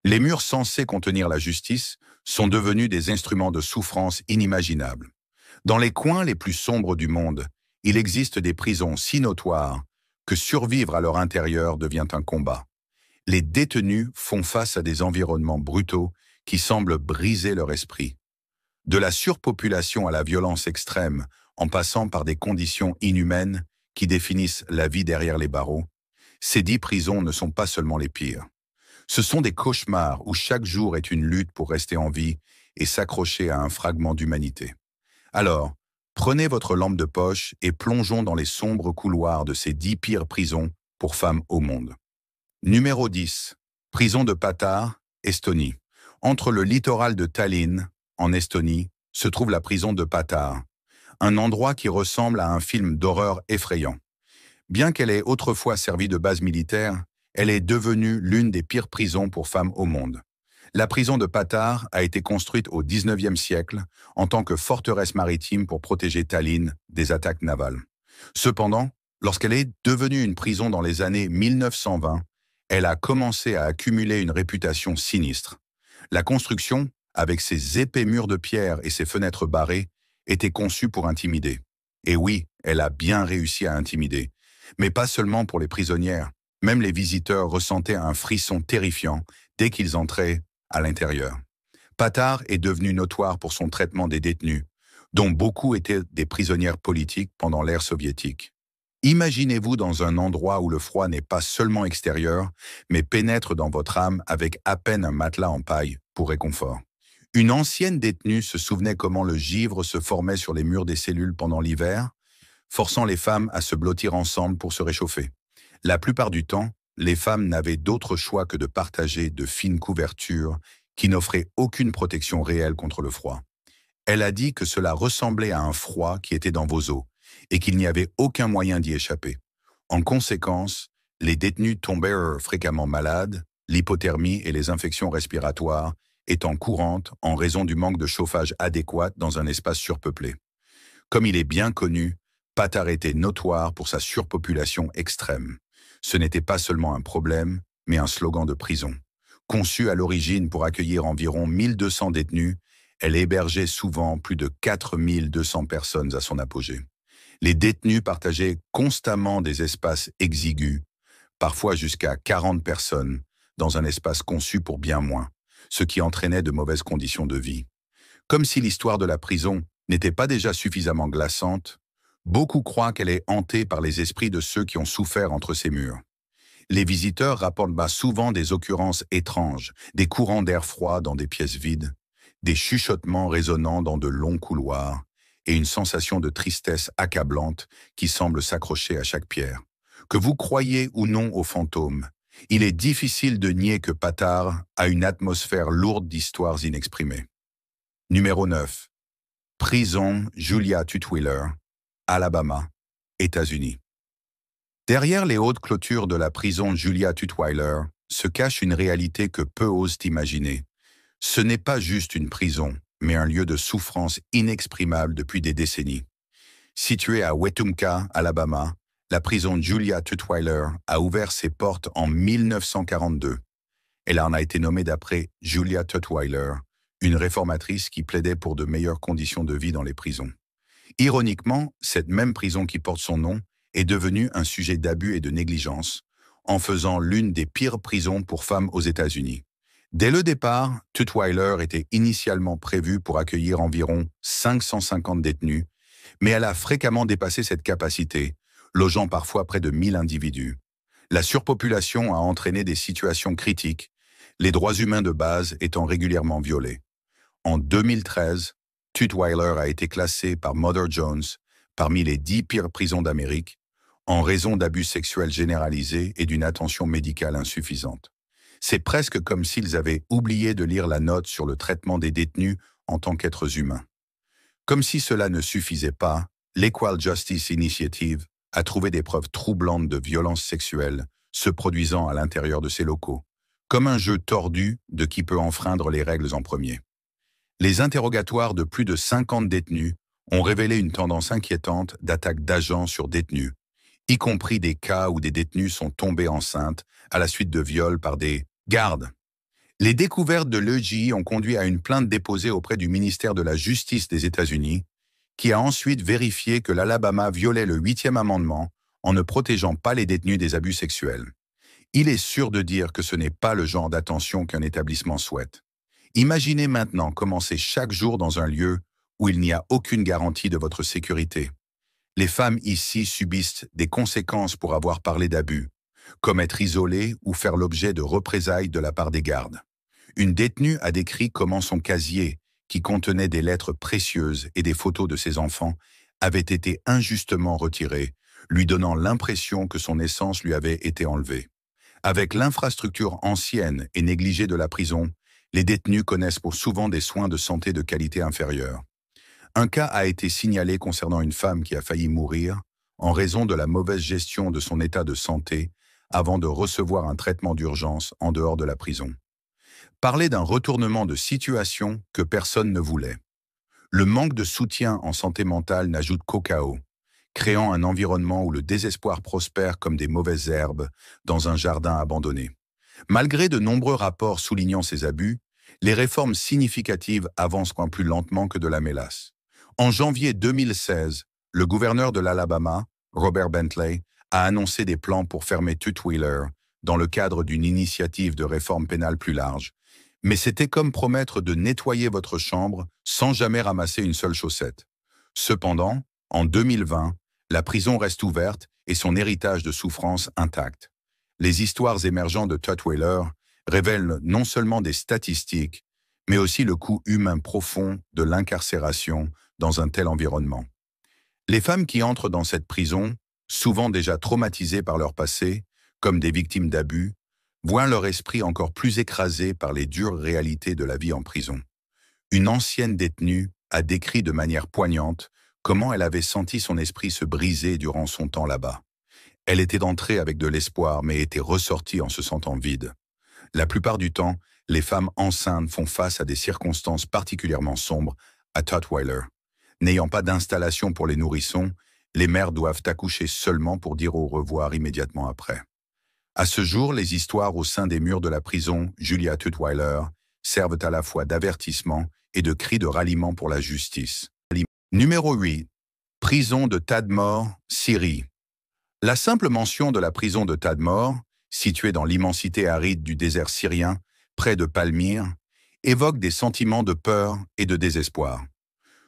Les murs censés contenir la justice sont devenus des instruments de souffrance inimaginables. Dans les coins les plus sombres du monde, il existe des prisons si notoires que survivre à leur intérieur devient un combat. Les détenus font face à des environnements brutaux qui semblent briser leur esprit. De la surpopulation à la violence extrême, en passant par des conditions inhumaines qui définissent la vie derrière les barreaux, ces 10 prisons ne sont pas seulement les pires. Ce sont des cauchemars où chaque jour est une lutte pour rester en vie et s'accrocher à un fragment d'humanité. Alors, prenez votre lampe de poche et plongeons dans les sombres couloirs de ces 10 pires prisons pour femmes au monde. Numéro 10. Prison de Patar, Estonie. Entre le littoral de Tallinn, en Estonie, se trouve la prison de Patar, un endroit qui ressemble à un film d'horreur effrayant. Bien qu'elle ait autrefois servi de base militaire, elle est devenue l'une des pires prisons pour femmes au monde. La prison de Patar a été construite au XIXe siècle en tant que forteresse maritime pour protéger Tallinn des attaques navales. Cependant, lorsqu'elle est devenue une prison dans les années 1920, elle a commencé à accumuler une réputation sinistre. La construction, avec ses épais murs de pierre et ses fenêtres barrées, était conçue pour intimider. Et oui, elle a bien réussi à intimider. Mais pas seulement pour les prisonnières. Même les visiteurs ressentaient un frisson terrifiant dès qu'ils entraient à l'intérieur. Patar est devenu notoire pour son traitement des détenus, dont beaucoup étaient des prisonnières politiques pendant l'ère soviétique. Imaginez-vous dans un endroit où le froid n'est pas seulement extérieur, mais pénètre dans votre âme avec à peine un matelas en paille pour réconfort. Une ancienne détenue se souvenait comment le givre se formait sur les murs des cellules pendant l'hiver, forçant les femmes à se blottir ensemble pour se réchauffer. La plupart du temps, les femmes n'avaient d'autre choix que de partager de fines couvertures qui n'offraient aucune protection réelle contre le froid. Elle a dit que cela ressemblait à un froid qui était dans vos os et qu'il n'y avait aucun moyen d'y échapper. En conséquence, les détenus tombèrent fréquemment malades, l'hypothermie et les infections respiratoires étant courantes en raison du manque de chauffage adéquat dans un espace surpeuplé. Comme il est bien connu, Patar était notoire pour sa surpopulation extrême. Ce n'était pas seulement un problème, mais un slogan de prison. Conçue à l'origine pour accueillir environ 1200 détenus, elle hébergeait souvent plus de 4200 personnes à son apogée. Les détenus partageaient constamment des espaces exigus, parfois jusqu'à 40 personnes, dans un espace conçu pour bien moins, ce qui entraînait de mauvaises conditions de vie. Comme si l'histoire de la prison n'était pas déjà suffisamment glaçante, beaucoup croient qu'elle est hantée par les esprits de ceux qui ont souffert entre ces murs. Les visiteurs rapportent souvent des occurrences étranges, des courants d'air froid dans des pièces vides, des chuchotements résonnant dans de longs couloirs et une sensation de tristesse accablante qui semble s'accrocher à chaque pierre. Que vous croyez ou non aux fantômes, il est difficile de nier que Patar a une atmosphère lourde d'histoires inexprimées. Numéro 9. Prison Julia Tutwiler, Alabama, États-Unis. Derrière les hautes clôtures de la prison Julia Tutwiler se cache une réalité que peu osent imaginer. Ce n'est pas juste une prison, mais un lieu de souffrance inexprimable depuis des décennies. Située à Wetumpka, Alabama, la prison Julia Tutwiler a ouvert ses portes en 1942. Elle en a été nommée d'après Julia Tutwiler, une réformatrice qui plaidait pour de meilleures conditions de vie dans les prisons. Ironiquement, cette même prison qui porte son nom est devenue un sujet d'abus et de négligence, en faisant l'une des pires prisons pour femmes aux États-Unis. Dès le départ, Tutwiler était initialement prévue pour accueillir environ 550 détenus, mais elle a fréquemment dépassé cette capacité, logeant parfois près de 1000 individus. La surpopulation a entraîné des situations critiques, les droits humains de base étant régulièrement violés. En 2013, Tutwiler a été classée par Mother Jones parmi les 10 pires prisons d'Amérique, en raison d'abus sexuels généralisés et d'une attention médicale insuffisante. C'est presque comme s'ils avaient oublié de lire la note sur le traitement des détenus en tant qu'êtres humains. Comme si cela ne suffisait pas, l'Equal Justice Initiative a trouvé des preuves troublantes de violences sexuelles se produisant à l'intérieur de ces locaux, comme un jeu tordu de qui peut enfreindre les règles en premier. Les interrogatoires de plus de 50 détenus ont révélé une tendance inquiétante d'attaques d'agents sur détenus, y compris des cas où des détenus sont tombés enceintes à la suite de viols par des gardes. Les découvertes de l'EGI ont conduit à une plainte déposée auprès du ministère de la Justice des États-Unis, qui a ensuite vérifié que l'Alabama violait le 8e amendement en ne protégeant pas les détenus des abus sexuels. Il est sûr de dire que ce n'est pas le genre d'attention qu'un établissement souhaite. Imaginez maintenant commencer chaque jour dans un lieu où il n'y a aucune garantie de votre sécurité. Les femmes ici subissent des conséquences pour avoir parlé d'abus, comme être isolées ou faire l'objet de représailles de la part des gardes. Une détenue a décrit comment son casier, qui contenait des lettres précieuses et des photos de ses enfants, avait été injustement retiré, lui donnant l'impression que son essence lui avait été enlevée. Avec l'infrastructure ancienne et négligée de la prison, les détenus connaissent pour souvent des soins de santé de qualité inférieure. Un cas a été signalé concernant une femme qui a failli mourir en raison de la mauvaise gestion de son état de santé avant de recevoir un traitement d'urgence en dehors de la prison. Parler d'un retournement de situation que personne ne voulait. Le manque de soutien en santé mentale n'ajoute qu'au chaos, créant un environnement où le désespoir prospère comme des mauvaises herbes dans un jardin abandonné. Malgré de nombreux rapports soulignant ces abus, les réformes significatives avancent moins plus lentement que de la mélasse. En janvier 2016, le gouverneur de l'Alabama, Robert Bentley, a annoncé des plans pour fermer Tutwiler dans le cadre d'une initiative de réforme pénale plus large. Mais c'était comme promettre de nettoyer votre chambre sans jamais ramasser une seule chaussette. Cependant, en 2020, la prison reste ouverte et son héritage de souffrance intact. Les histoires émergentes de Tutwiler révèlent non seulement des statistiques, mais aussi le coût humain profond de l'incarcération dans un tel environnement. Les femmes qui entrent dans cette prison, souvent déjà traumatisées par leur passé, comme des victimes d'abus, voient leur esprit encore plus écrasé par les dures réalités de la vie en prison. Une ancienne détenue a décrit de manière poignante comment elle avait senti son esprit se briser durant son temps là-bas. Elle était entrée avec de l'espoir, mais était ressortie en se sentant vide. La plupart du temps, les femmes enceintes font face à des circonstances particulièrement sombres à Tutwiler. N'ayant pas d'installation pour les nourrissons, les mères doivent accoucher seulement pour dire au revoir immédiatement après. À ce jour, les histoires au sein des murs de la prison Julia Tutwiler servent à la fois d'avertissement et de cri de ralliement pour la justice. Numéro 8. Prison de Tadmor, Syrie. La simple mention de la prison de Tadmor, située dans l'immensité aride du désert syrien, près de Palmyre, évoque des sentiments de peur et de désespoir.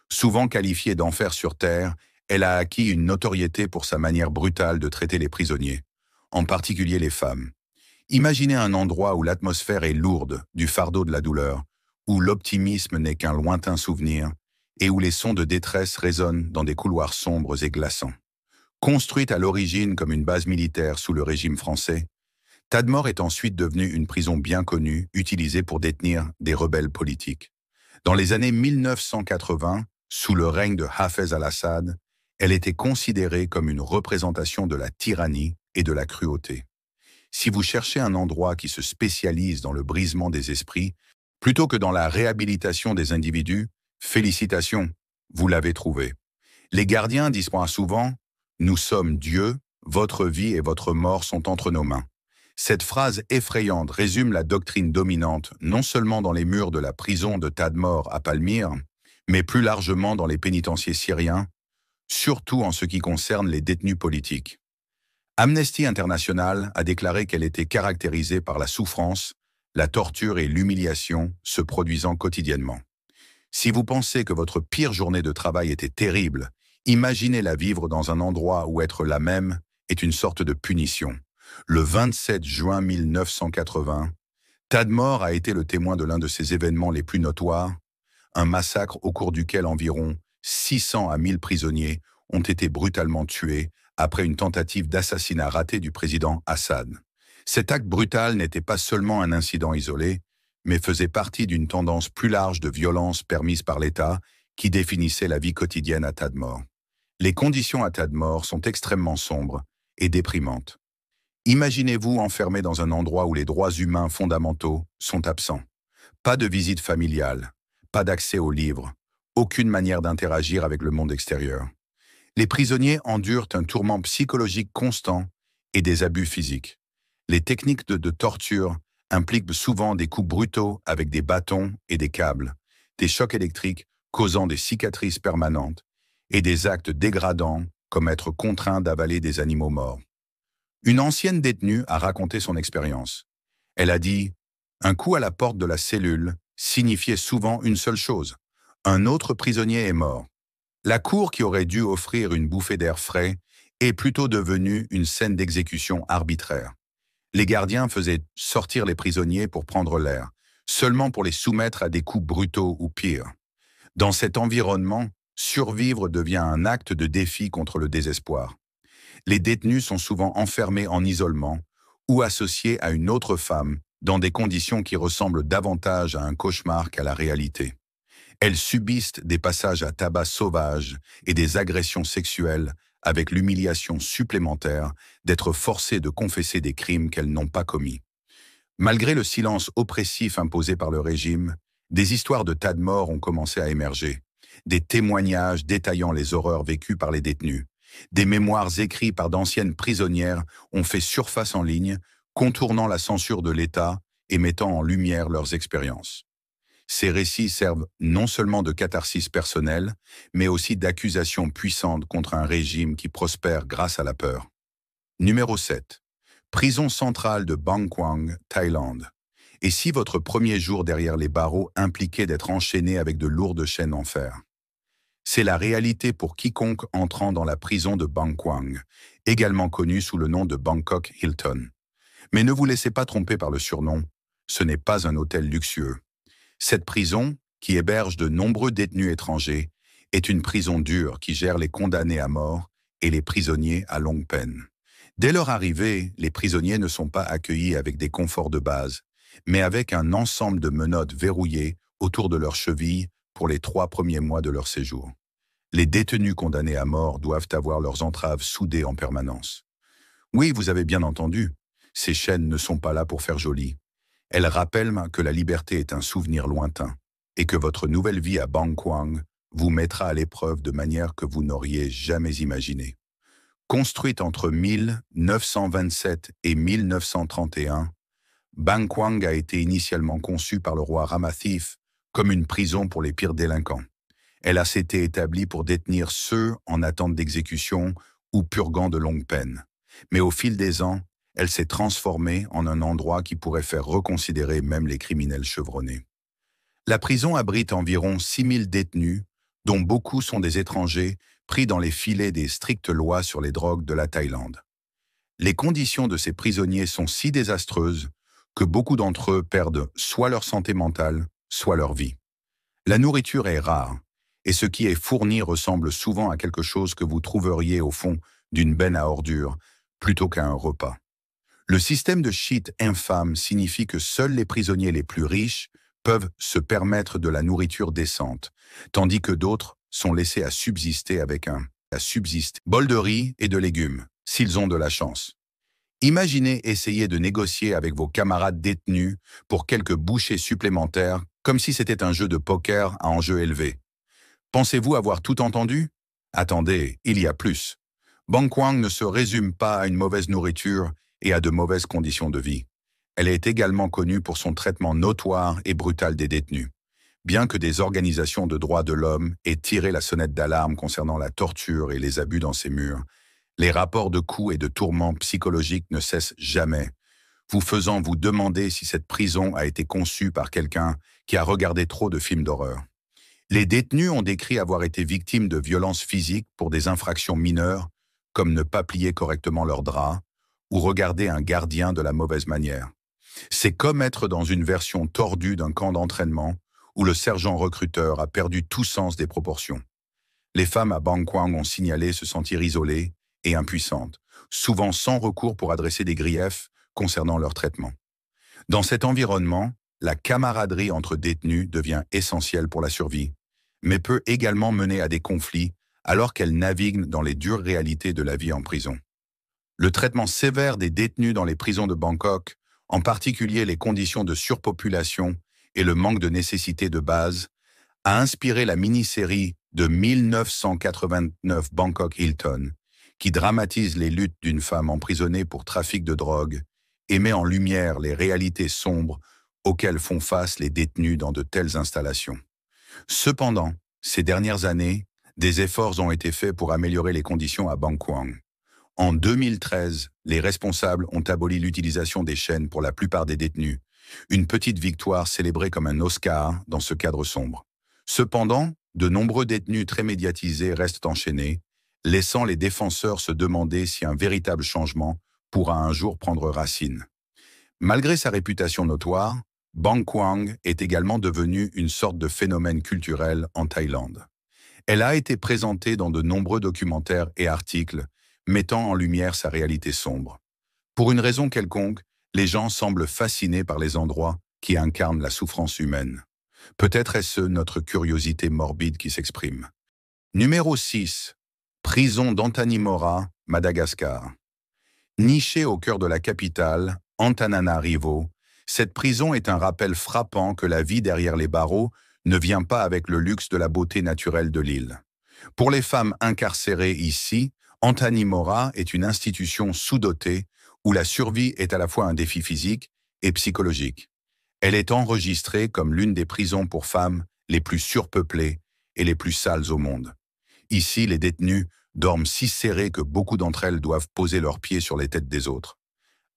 Souvent qualifiée d'enfer sur terre, elle a acquis une notoriété pour sa manière brutale de traiter les prisonniers, en particulier les femmes. Imaginez un endroit où l'atmosphère est lourde du fardeau de la douleur, où l'optimisme n'est qu'un lointain souvenir, et où les sons de détresse résonnent dans des couloirs sombres et glaçants. Construite à l'origine comme une base militaire sous le régime français, Tadmor est ensuite devenue une prison bien connue, utilisée pour détenir des rebelles politiques. Dans les années 1980, sous le règne de Hafez al-Assad, elle était considérée comme une représentation de la tyrannie et de la cruauté. Si vous cherchez un endroit qui se spécialise dans le brisement des esprits, plutôt que dans la réhabilitation des individus, félicitations, vous l'avez trouvé. Les gardiens disent souvent « Nous sommes Dieu, votre vie et votre mort sont entre nos mains ». Cette phrase effrayante résume la doctrine dominante non seulement dans les murs de la prison de Tadmor à Palmyre, mais plus largement dans les pénitenciers syriens, surtout en ce qui concerne les détenus politiques. Amnesty International a déclaré qu'elle était caractérisée par la souffrance, la torture et l'humiliation se produisant quotidiennement. Si vous pensez que votre pire journée de travail était terrible, imaginez-la vivre dans un endroit où être la même est une sorte de punition. Le 27 juin 1980, Tadmor a été le témoin de l'un de ces événements les plus notoires, un massacre au cours duquel environ 600 à 1000 prisonniers ont été brutalement tués après une tentative d'assassinat raté du président Assad. Cet acte brutal n'était pas seulement un incident isolé, mais faisait partie d'une tendance plus large de violence permise par l'État qui définissait la vie quotidienne à Tadmor. Les conditions à Tadmor sont extrêmement sombres et déprimantes. Imaginez-vous enfermé dans un endroit où les droits humains fondamentaux sont absents. Pas de visite familiale, pas d'accès aux livres, aucune manière d'interagir avec le monde extérieur. Les prisonniers endurent un tourment psychologique constant et des abus physiques. Les techniques de torture impliquent souvent des coups brutaux avec des bâtons et des câbles, des chocs électriques causant des cicatrices permanentes et des actes dégradants comme être contraint d'avaler des animaux morts. Une ancienne détenue a raconté son expérience. Elle a dit « Un coup à la porte de la cellule signifiait souvent une seule chose. Un autre prisonnier est mort. La cour qui aurait dû offrir une bouffée d'air frais est plutôt devenue une scène d'exécution arbitraire. Les gardiens faisaient sortir les prisonniers pour prendre l'air, seulement pour les soumettre à des coups brutaux ou pire. Dans cet environnement, survivre devient un acte de défi contre le désespoir. Les détenus sont souvent enfermés en isolement ou associés à une autre femme dans des conditions qui ressemblent davantage à un cauchemar qu'à la réalité. Elles subissent des passages à tabac sauvages et des agressions sexuelles avec l'humiliation supplémentaire d'être forcées de confesser des crimes qu'elles n'ont pas commis. Malgré le silence oppressif imposé par le régime, des histoires de tas de morts ont commencé à émerger, des témoignages détaillant les horreurs vécues par les détenus. Des mémoires écrits par d'anciennes prisonnières ont fait surface en ligne, contournant la censure de l'État et mettant en lumière leurs expériences. Ces récits servent non seulement de catharsis personnelle, mais aussi d'accusations puissantes contre un régime qui prospère grâce à la peur. Numéro 7. Prison centrale de Bang Kwang, Thaïlande. Et si votre premier jour derrière les barreaux impliquait d'être enchaîné avec de lourdes chaînes en fer? C'est la réalité pour quiconque entrant dans la prison de Bang Kwang, également connue sous le nom de Bangkok Hilton. Mais ne vous laissez pas tromper par le surnom, ce n'est pas un hôtel luxueux. Cette prison, qui héberge de nombreux détenus étrangers, est une prison dure qui gère les condamnés à mort et les prisonniers à longue peine. Dès leur arrivée, les prisonniers ne sont pas accueillis avec des conforts de base, mais avec un ensemble de menottes verrouillées autour de leurs chevilles pour les 3 premiers mois de leur séjour. Les détenus condamnés à mort doivent avoir leurs entraves soudées en permanence. Oui, vous avez bien entendu, ces chaînes ne sont pas là pour faire joli. Elles rappellent que la liberté est un souvenir lointain et que votre nouvelle vie à Bang Kwang vous mettra à l'épreuve de manière que vous n'auriez jamais imaginée. Construite entre 1927 et 1931, Bang Kwang a été initialement conçue par le roi Ramathif comme une prison pour les pires délinquants. Elle a été établie pour détenir ceux en attente d'exécution ou purgant de longues peines. Mais au fil des ans, elle s'est transformée en un endroit qui pourrait faire reconsidérer même les criminels chevronnés. La prison abrite environ 6000 détenus, dont beaucoup sont des étrangers pris dans les filets des strictes lois sur les drogues de la Thaïlande. Les conditions de ces prisonniers sont si désastreuses que beaucoup d'entre eux perdent soit leur santé mentale, soit leur vie. La nourriture est rare, et ce qui est fourni ressemble souvent à quelque chose que vous trouveriez au fond d'une benne à ordures, plutôt qu'à un repas. Le système de shit infâme signifie que seuls les prisonniers les plus riches peuvent se permettre de la nourriture décente, tandis que d'autres sont laissés à subsister avec un bol de riz et de légumes, s'ils ont de la chance. Imaginez essayer de négocier avec vos camarades détenus pour quelques bouchées supplémentaires, comme si c'était un jeu de poker à enjeu élevé. Pensez-vous avoir tout entendu? Attendez, il y a plus. Bang Kwang ne se résume pas à une mauvaise nourriture et à de mauvaises conditions de vie. Elle est également connue pour son traitement notoire et brutal des détenus. Bien que des organisations de droits de l'homme aient tiré la sonnette d'alarme concernant la torture et les abus dans ces murs, les rapports de coups et de tourments psychologiques ne cessent jamais, vous faisant vous demander si cette prison a été conçue par quelqu'un qui a regardé trop de films d'horreur. Les détenus ont décrit avoir été victimes de violences physiques pour des infractions mineures, comme ne pas plier correctement leurs draps ou regarder un gardien de la mauvaise manière. C'est comme être dans une version tordue d'un camp d'entraînement où le sergent recruteur a perdu tout sens des proportions. Les femmes à Bang Kwang ont signalé se sentir isolées et impuissantes, souvent sans recours pour adresser des griefs concernant leur traitement. Dans cet environnement, la camaraderie entre détenus devient essentielle pour la survie, mais peut également mener à des conflits alors qu'elles naviguent dans les dures réalités de la vie en prison. Le traitement sévère des détenus dans les prisons de Bangkok, en particulier les conditions de surpopulation et le manque de nécessités de base, a inspiré la mini-série de 1989 Bangkok Hilton, qui dramatise les luttes d'une femme emprisonnée pour trafic de drogue et met en lumière les réalités sombres auxquelles font face les détenus dans de telles installations. Cependant, ces dernières années, des efforts ont été faits pour améliorer les conditions à Bangkwang. En 2013, les responsables ont aboli l'utilisation des chaînes pour la plupart des détenus, une petite victoire célébrée comme un Oscar dans ce cadre sombre. Cependant, de nombreux détenus très médiatisés restent enchaînés, laissant les défenseurs se demander si un véritable changement pourra un jour prendre racine. Malgré sa réputation notoire, Bangkwang est également devenue une sorte de phénomène culturel en Thaïlande. Elle a été présentée dans de nombreux documentaires et articles, mettant en lumière sa réalité sombre. Pour une raison quelconque, les gens semblent fascinés par les endroits qui incarnent la souffrance humaine. Peut-être est-ce notre curiosité morbide qui s'exprime. Numéro 6. Prison d'Antanimora, Madagascar. Nichée au cœur de la capitale, Antananarivo, cette prison est un rappel frappant que la vie derrière les barreaux ne vient pas avec le luxe de la beauté naturelle de l'île. Pour les femmes incarcérées ici, Antanimora est une institution sous-dotée où la survie est à la fois un défi physique et psychologique. Elle est enregistrée comme l'une des prisons pour femmes les plus surpeuplées et les plus sales au monde. Ici, les détenues dorment si serrées que beaucoup d'entre elles doivent poser leurs pieds sur les têtes des autres.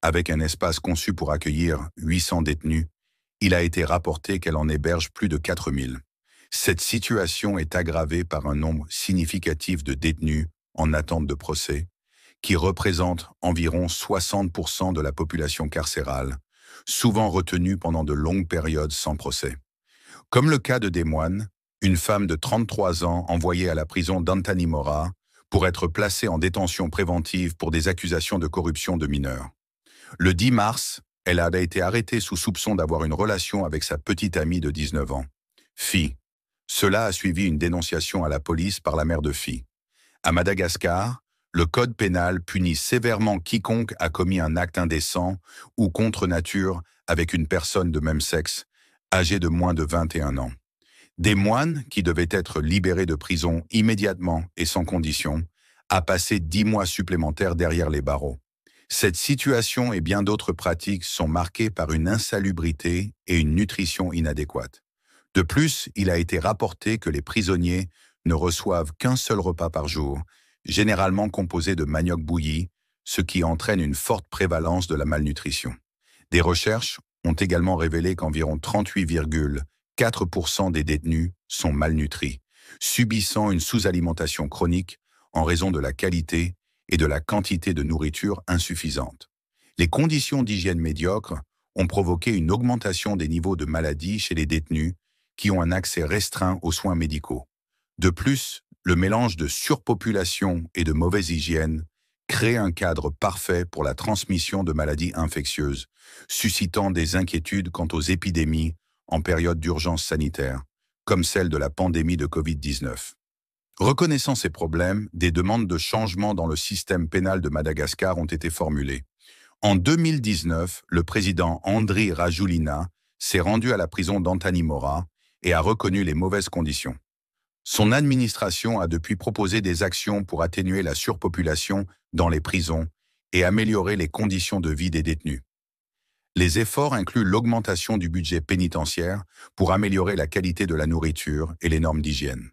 Avec un espace conçu pour accueillir 800 détenus, il a été rapporté qu'elle en héberge plus de 4000. Cette situation est aggravée par un nombre significatif de détenus en attente de procès, qui représentent environ 60% de la population carcérale, souvent retenue pendant de longues périodes sans procès. Comme le cas de Des Moines, une femme de 33 ans envoyée à la prison d'Antanimora pour être placée en détention préventive pour des accusations de corruption de mineurs. Le 10 mars, elle a été arrêtée sous soupçon d'avoir une relation avec sa petite amie de 19 ans, Phi. Cela a suivi une dénonciation à la police par la mère de Phi. À Madagascar, le code pénal punit sévèrement quiconque a commis un acte indécent ou contre nature avec une personne de même sexe, âgée de moins de 21 ans. Des Moines, qui devaient être libérés de prison immédiatement et sans condition, a passé 10 mois supplémentaires derrière les barreaux. Cette situation et bien d'autres pratiques sont marquées par une insalubrité et une nutrition inadéquate. De plus, il a été rapporté que les prisonniers ne reçoivent qu'un seul repas par jour, généralement composé de manioc bouilli, ce qui entraîne une forte prévalence de la malnutrition. Des recherches ont également révélé qu'environ 38,4% des détenus sont malnutris, subissant une sous-alimentation chronique en raison de la qualité et de la quantité de nourriture insuffisante. Les conditions d'hygiène médiocres ont provoqué une augmentation des niveaux de maladies chez les détenus qui ont un accès restreint aux soins médicaux. De plus, le mélange de surpopulation et de mauvaise hygiène crée un cadre parfait pour la transmission de maladies infectieuses, suscitant des inquiétudes quant aux épidémies en période d'urgence sanitaire, comme celle de la pandémie de Covid-19. Reconnaissant ces problèmes, des demandes de changement dans le système pénal de Madagascar ont été formulées. En 2019, le président Andry Rajoelina s'est rendu à la prison d'Antanimora et a reconnu les mauvaises conditions. Son administration a depuis proposé des actions pour atténuer la surpopulation dans les prisons et améliorer les conditions de vie des détenus. Les efforts incluent l'augmentation du budget pénitentiaire pour améliorer la qualité de la nourriture et les normes d'hygiène.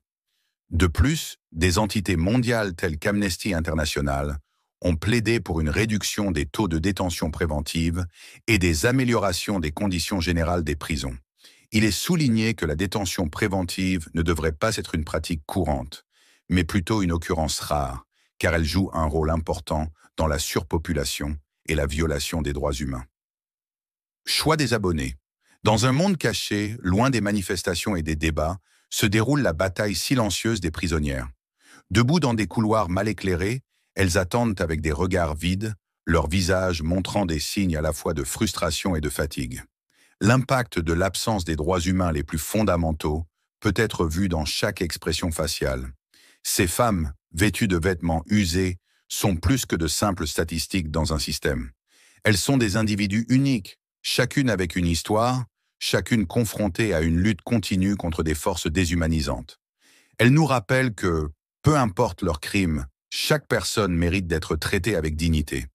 De plus, des entités mondiales telles qu'Amnesty International ont plaidé pour une réduction des taux de détention préventive et des améliorations des conditions générales des prisons. Il est souligné que la détention préventive ne devrait pas être une pratique courante, mais plutôt une occurrence rare, car elle joue un rôle important dans la surpopulation et la violation des droits humains. Choix des abonnés. Dans un monde caché, loin des manifestations et des débats, se déroule la bataille silencieuse des prisonnières. Debout dans des couloirs mal éclairés, elles attendent avec des regards vides, leurs visages montrant des signes à la fois de frustration et de fatigue. L'impact de l'absence des droits humains les plus fondamentaux peut être vu dans chaque expression faciale. Ces femmes, vêtues de vêtements usés, sont plus que de simples statistiques dans un système. Elles sont des individus uniques, chacune avec une histoire, chacune confrontée à une lutte continue contre des forces déshumanisantes. Elles nous rappellent que, peu importe leurs crimes, chaque personne mérite d'être traitée avec dignité.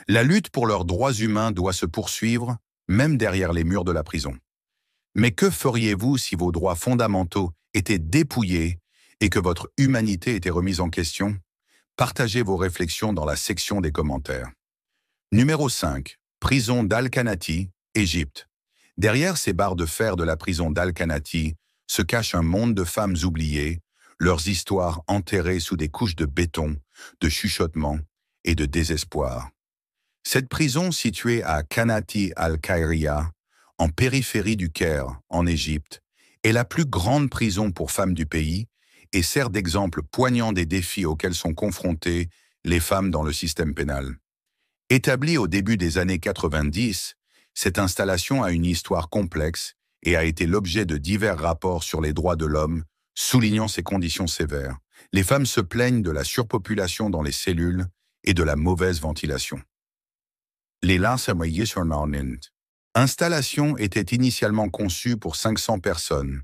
La lutte pour leurs droits humains doit se poursuivre, même derrière les murs de la prison. Mais que feriez-vous si vos droits fondamentaux étaient dépouillés et que votre humanité était remise en question? Partagez vos réflexions dans la section des commentaires. Numéro 5. Prison d'Al-Kanati, Égypte. Derrière ces barres de fer de la prison d'Al-Kanati se cache un monde de femmes oubliées, leurs histoires enterrées sous des couches de béton, de chuchotements et de désespoir. Cette prison située à Kanati al-Khayriya, en périphérie du Caire, en Égypte, est la plus grande prison pour femmes du pays et sert d'exemple poignant des défis auxquels sont confrontées les femmes dans le système pénal. Établie au début des années 90, cette installation a une histoire complexe et a été l'objet de divers rapports sur les droits de l'homme, soulignant ses conditions sévères. Les femmes se plaignent de la surpopulation dans les cellules et de la mauvaise ventilation. Les Installation était initialement conçue pour 500 personnes,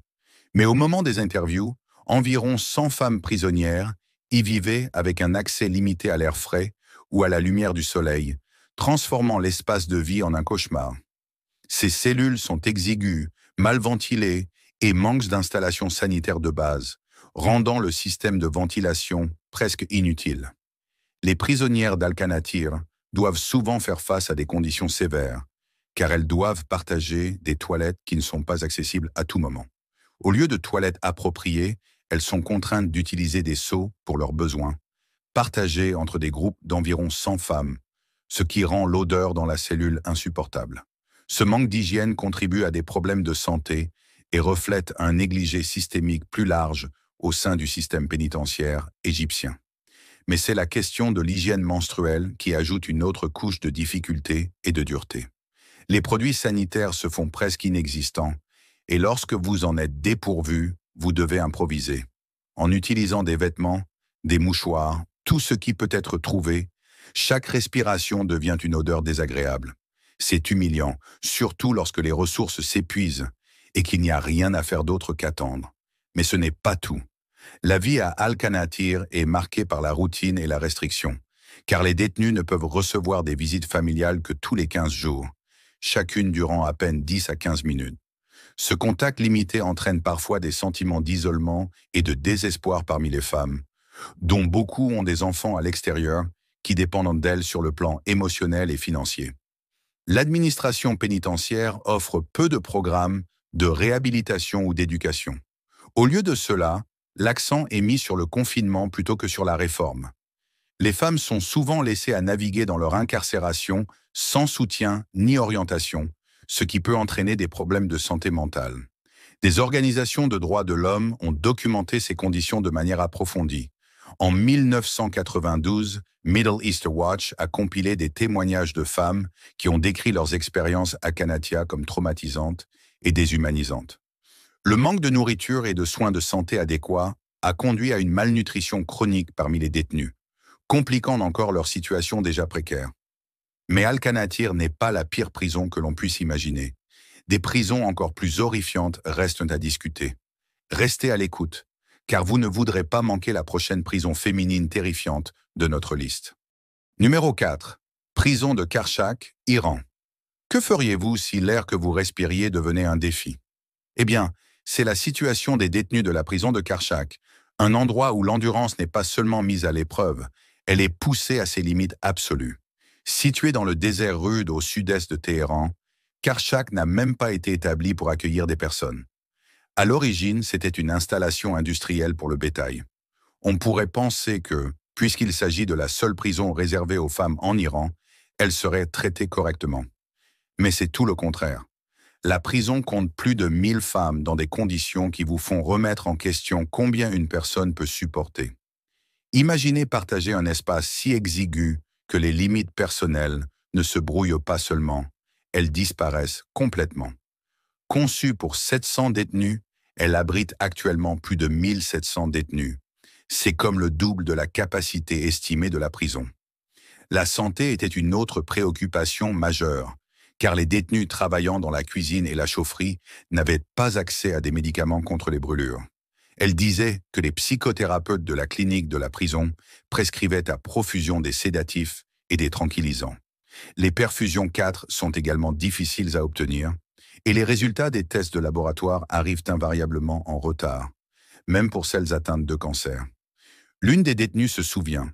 mais au moment des interviews, environ 100 femmes prisonnières y vivaient avec un accès limité à l'air frais ou à la lumière du soleil, transformant l'espace de vie en un cauchemar. Ces cellules sont exiguës, mal ventilées et manquent d'installations sanitaires de base, rendant le système de ventilation presque inutile. Les prisonnières d'Al-Kanatir doivent souvent faire face à des conditions sévères, car elles doivent partager des toilettes qui ne sont pas accessibles à tout moment. Au lieu de toilettes appropriées, elles sont contraintes d'utiliser des seaux pour leurs besoins, partagés entre des groupes d'environ 100 femmes, ce qui rend l'odeur dans la cellule insupportable. Ce manque d'hygiène contribue à des problèmes de santé et reflète un négligé systémique plus large au sein du système pénitentiaire égyptien. Mais c'est la question de l'hygiène menstruelle qui ajoute une autre couche de difficulté et de dureté. Les produits sanitaires se font presque inexistants, et lorsque vous en êtes dépourvu, vous devez improviser. En utilisant des vêtements, des mouchoirs, tout ce qui peut être trouvé, chaque respiration devient une odeur désagréable. C'est humiliant, surtout lorsque les ressources s'épuisent et qu'il n'y a rien à faire d'autre qu'attendre. Mais ce n'est pas tout. La vie à Al-Kanatir est marquée par la routine et la restriction, car les détenus ne peuvent recevoir des visites familiales que tous les 15 jours, chacune durant à peine 10 à 15 minutes. Ce contact limité entraîne parfois des sentiments d'isolement et de désespoir parmi les femmes, dont beaucoup ont des enfants à l'extérieur qui dépendent d'elles sur le plan émotionnel et financier. L'administration pénitentiaire offre peu de programmes de réhabilitation ou d'éducation. Au lieu de cela, l'accent est mis sur le confinement plutôt que sur la réforme. Les femmes sont souvent laissées à naviguer dans leur incarcération sans soutien ni orientation, ce qui peut entraîner des problèmes de santé mentale. Des organisations de droits de l'homme ont documenté ces conditions de manière approfondie. En 1992, Middle East Watch a compilé des témoignages de femmes qui ont décrit leurs expériences à Kanatia comme traumatisantes et déshumanisantes. Le manque de nourriture et de soins de santé adéquats a conduit à une malnutrition chronique parmi les détenus, compliquant encore leur situation déjà précaire. Mais Al-Kanatir n'est pas la pire prison que l'on puisse imaginer. Des prisons encore plus horrifiantes restent à discuter. Restez à l'écoute, car vous ne voudrez pas manquer la prochaine prison féminine terrifiante de notre liste. Numéro 4. Prison de Karchak, Iran. Que feriez-vous si l'air que vous respiriez devenait un défi? Eh bien, c'est la situation des détenus de la prison de Karchak, un endroit où l'endurance n'est pas seulement mise à l'épreuve, elle est poussée à ses limites absolues. Situé dans le désert rude au sud-est de Téhéran, Karchak n'a même pas été établi pour accueillir des personnes. À l'origine, c'était une installation industrielle pour le bétail. On pourrait penser que, puisqu'il s'agit de la seule prison réservée aux femmes en Iran, elle serait traitée correctement. Mais c'est tout le contraire. La prison compte plus de 1000 femmes dans des conditions qui vous font remettre en question combien une personne peut supporter. Imaginez partager un espace si exigu que les limites personnelles ne se brouillent pas seulement, elles disparaissent complètement. Conçue pour 700 détenus, elle abrite actuellement plus de 1700 détenus. C'est comme le double de la capacité estimée de la prison. La santé était une autre préoccupation majeure, car les détenus travaillant dans la cuisine et la chaufferie n'avaient pas accès à des médicaments contre les brûlures. Elle disait que les psychothérapeutes de la clinique de la prison prescrivaient à profusion des sédatifs et des tranquillisants. Les perfusions 4 sont également difficiles à obtenir, et les résultats des tests de laboratoire arrivent invariablement en retard, même pour celles atteintes de cancer. L'une des détenues se souvient.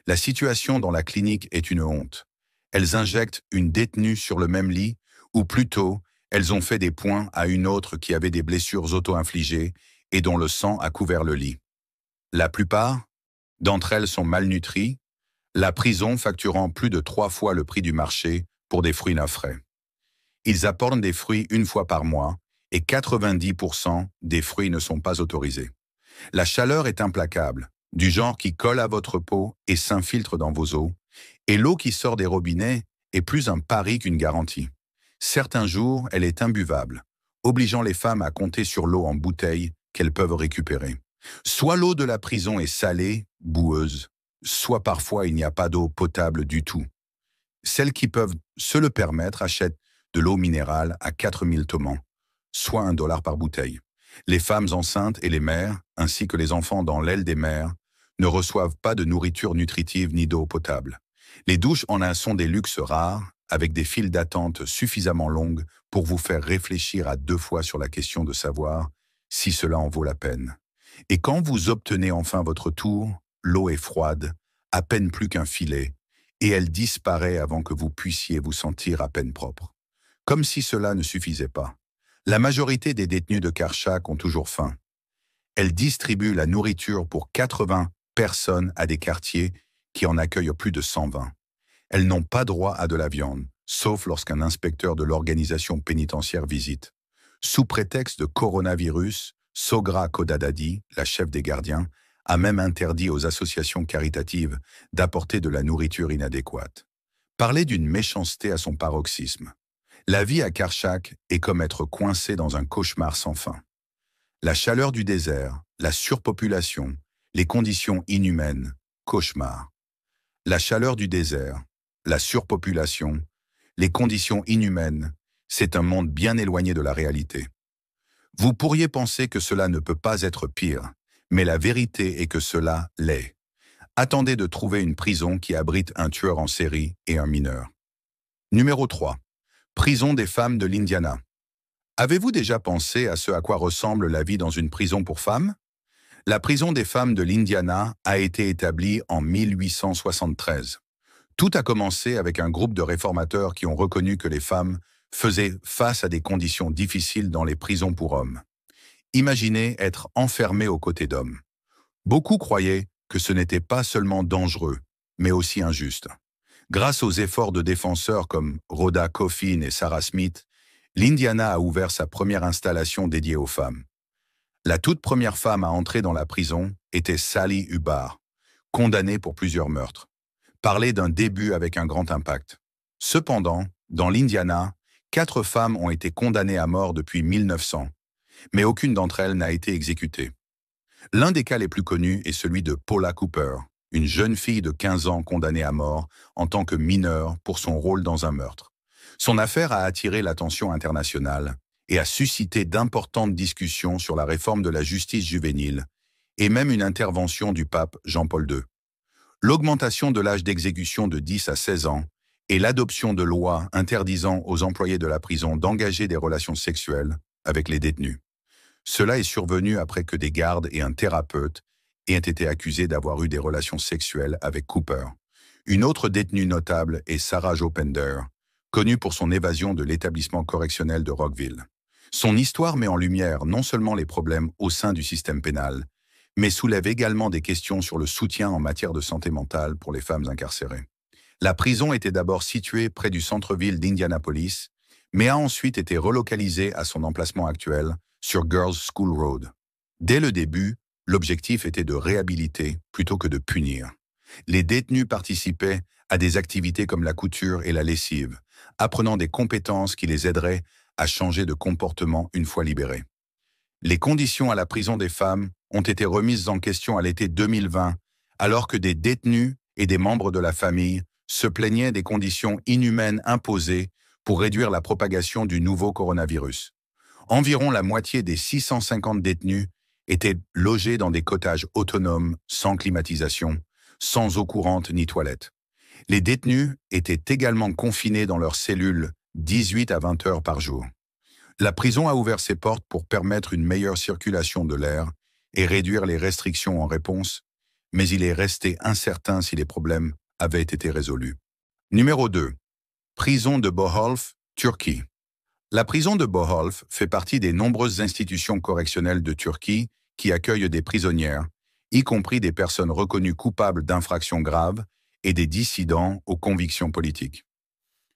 La situation dans la clinique est une honte. Elles injectent une détenue sur le même lit, ou plutôt, elles ont fait des points à une autre qui avait des blessures auto-infligées et dont le sang a couvert le lit. La plupart d'entre elles sont malnutries, la prison facturant plus de 3 fois le prix du marché pour des fruits frais. Ils apportent des fruits une fois par mois et 90% des fruits ne sont pas autorisés. La chaleur est implacable, du genre qui colle à votre peau et s'infiltre dans vos os, et l'eau qui sort des robinets est plus un pari qu'une garantie. Certains jours, elle est imbuvable, obligeant les femmes à compter sur l'eau en bouteille qu'elles peuvent récupérer. Soit l'eau de la prison est salée, boueuse, soit parfois il n'y a pas d'eau potable du tout. Celles qui peuvent se le permettre achètent de l'eau minérale à 4000 tomans, soit $1 par bouteille. Les femmes enceintes et les mères, ainsi que les enfants dans l'aile des mères, ne reçoivent pas de nourriture nutritive ni d'eau potable. Les douches en un sont des luxes rares, avec des files d'attente suffisamment longues pour vous faire réfléchir à 2 fois sur la question de savoir si cela en vaut la peine. Et quand vous obtenez enfin votre tour, l'eau est froide, à peine plus qu'un filet, et elle disparaît avant que vous puissiez vous sentir à peine propre. Comme si cela ne suffisait pas. La majorité des détenus de Karchak ont toujours faim. Elles distribuent la nourriture pour 80 personnes à des quartiers qui en accueillent plus de 120. Elles n'ont pas droit à de la viande, sauf lorsqu'un inspecteur de l'organisation pénitentiaire visite. Sous prétexte de coronavirus, Sogra Kodadadi, la chef des gardiens, a même interdit aux associations caritatives d'apporter de la nourriture inadéquate. Parler d'une méchanceté à son paroxysme. La vie à Karchak est comme être coincé dans un cauchemar sans fin. La chaleur du désert, la surpopulation, les conditions inhumaines, cauchemar. La chaleur du désert, la surpopulation, les conditions inhumaines, c'est un monde bien éloigné de la réalité. Vous pourriez penser que cela ne peut pas être pire, mais la vérité est que cela l'est. Attendez de trouver une prison qui abrite un tueur en série et un mineur. Numéro 3. Prison des femmes de l'Indiana. Avez-vous déjà pensé à ce à quoi ressemble la vie dans une prison pour femmes? La prison des femmes de l'Indiana a été établie en 1873. Tout a commencé avec un groupe de réformateurs qui ont reconnu que les femmes faisaient face à des conditions difficiles dans les prisons pour hommes. Imaginez être enfermé aux côtés d'hommes. Beaucoup croyaient que ce n'était pas seulement dangereux, mais aussi injuste. Grâce aux efforts de défenseurs comme Rhoda Coffin et Sarah Smith, l'Indiana a ouvert sa première installation dédiée aux femmes. La toute première femme à entrer dans la prison était Sally Hubbard, condamnée pour plusieurs meurtres. Parler d'un début avec un grand impact. Cependant, dans l'Indiana, 4 femmes ont été condamnées à mort depuis 1900, mais aucune d'entre elles n'a été exécutée. L'un des cas les plus connus est celui de Paula Cooper, une jeune fille de 15 ans condamnée à mort en tant que mineure pour son rôle dans un meurtre. Son affaire a attiré l'attention internationale et a suscité d'importantes discussions sur la réforme de la justice juvénile et même une intervention du pape Jean-Paul II. L'augmentation de l'âge d'exécution de 10 à 16 ans et l'adoption de lois interdisant aux employés de la prison d'engager des relations sexuelles avec les détenus. Cela est survenu après que des gardes et un thérapeute aient été accusés d'avoir eu des relations sexuelles avec Cooper. Une autre détenue notable est Sarah Jo Pender, connue pour son évasion de l'établissement correctionnel de Rockville. Son histoire met en lumière non seulement les problèmes au sein du système pénal, mais soulève également des questions sur le soutien en matière de santé mentale pour les femmes incarcérées. La prison était d'abord située près du centre-ville d'Indianapolis, mais a ensuite été relocalisée à son emplacement actuel, sur Girls School Road. Dès le début, l'objectif était de réhabiliter plutôt que de punir. Les détenus participaient à des activités comme la couture et la lessive, apprenant des compétences qui les aideraient à changer de comportement une fois libérés. Les conditions à la prison des femmes ont été remises en question à l'été 2020, alors que des détenus et des membres de la famille se plaignaient des conditions inhumaines imposées pour réduire la propagation du nouveau coronavirus. Environ la moitié des 650 détenus étaient logés dans des cottages autonomes, sans climatisation, sans eau courante ni toilette. Les détenus étaient également confinés dans leurs cellules 18 à 20 heures par jour. La prison a ouvert ses portes pour permettre une meilleure circulation de l'air et réduire les restrictions en réponse, mais il est resté incertain si les problèmes avaient été résolus. Numéro 2. Prison de Boholf, Turquie. La prison de Boholf fait partie des nombreuses institutions correctionnelles de Turquie qui accueillent des prisonnières, y compris des personnes reconnues coupables d'infractions graves et des dissidents aux convictions politiques.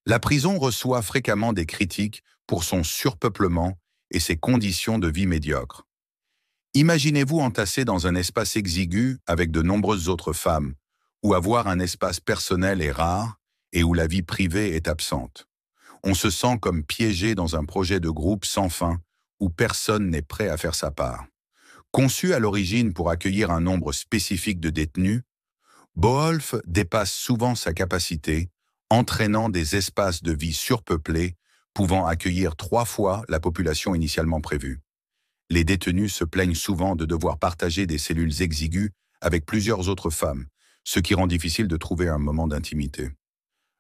La prison reçoit fréquemment des critiques pour son surpeuplement et ses conditions de vie médiocres. Imaginez-vous entassé dans un espace exigu avec de nombreuses autres femmes, où avoir un espace personnel est rare et où la vie privée est absente. On se sent comme piégé dans un projet de groupe sans fin où personne n'est prêt à faire sa part. Conçu à l'origine pour accueillir un nombre spécifique de détenus, Boholf dépasse souvent sa capacité, entraînant des espaces de vie surpeuplés pouvant accueillir 3 fois la population initialement prévue. Les détenus se plaignent souvent de devoir partager des cellules exiguës avec plusieurs autres femmes, ce qui rend difficile de trouver un moment d'intimité.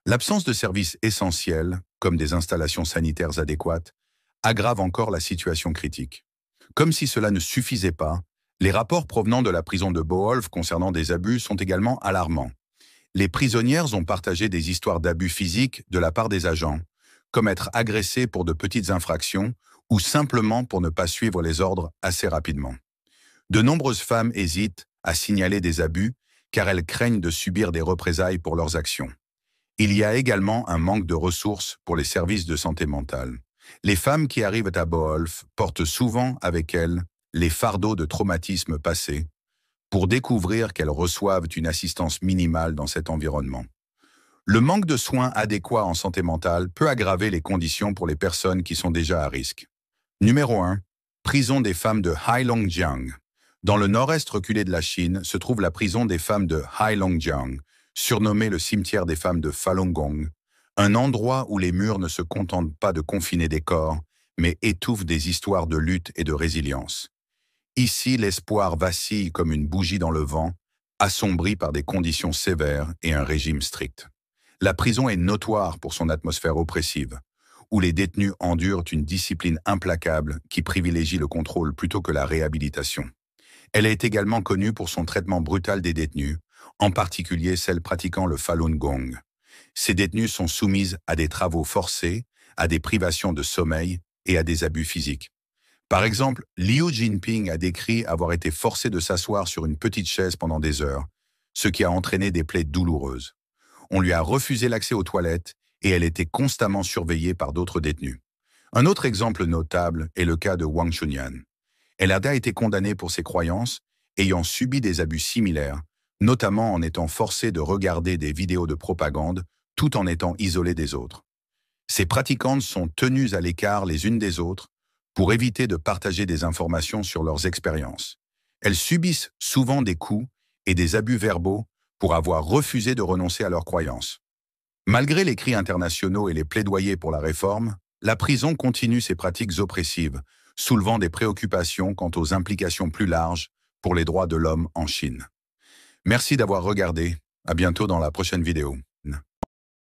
L'absence de services essentiels, comme des installations sanitaires adéquates, aggrave encore la situation critique. Comme si cela ne suffisait pas, les rapports provenant de la prison de Boholf concernant des abus sont également alarmants. Les prisonnières ont partagé des histoires d'abus physiques de la part des agents, comme être agressées pour de petites infractions ou simplement pour ne pas suivre les ordres assez rapidement. De nombreuses femmes hésitent à signaler des abus car elles craignent de subir des représailles pour leurs actions. Il y a également un manque de ressources pour les services de santé mentale. Les femmes qui arrivent à Boholf portent souvent avec elles les fardeaux de traumatismes passés pour découvrir qu'elles reçoivent une assistance minimale dans cet environnement. Le manque de soins adéquats en santé mentale peut aggraver les conditions pour les personnes qui sont déjà à risque. Numéro 1. Prison des femmes de Heilongjiang. Dans le nord-est reculé de la Chine se trouve la prison des femmes de Heilongjiang, surnommée le cimetière des femmes de Falun Gong, un endroit où les murs ne se contentent pas de confiner des corps, mais étouffent des histoires de lutte et de résilience. Ici, l'espoir vacille comme une bougie dans le vent, assombri par des conditions sévères et un régime strict. La prison est notoire pour son atmosphère oppressive, où les détenus endurent une discipline implacable qui privilégie le contrôle plutôt que la réhabilitation. Elle est également connue pour son traitement brutal des détenus, en particulier celles pratiquant le Falun Gong. Ces détenus sont soumises à des travaux forcés, à des privations de sommeil et à des abus physiques. Par exemple, Liu Jinping a décrit avoir été forcé de s'asseoir sur une petite chaise pendant des heures, ce qui a entraîné des plaies douloureuses. On lui a refusé l'accès aux toilettes et elle était constamment surveillée par d'autres détenus. Un autre exemple notable est le cas de Wang Chunyan. Elle a été condamnée pour ses croyances, ayant subi des abus similaires, notamment en étant forcée de regarder des vidéos de propagande tout en étant isolée des autres. Ces pratiquantes sont tenues à l'écart les unes des autres pour éviter de partager des informations sur leurs expériences. Elles subissent souvent des coups et des abus verbaux pour avoir refusé de renoncer à leurs croyances. Malgré les cris internationaux et les plaidoyers pour la réforme, la prison continue ses pratiques oppressives, soulevant des préoccupations quant aux implications plus larges pour les droits de l'homme en Chine. Merci d'avoir regardé. À bientôt dans la prochaine vidéo.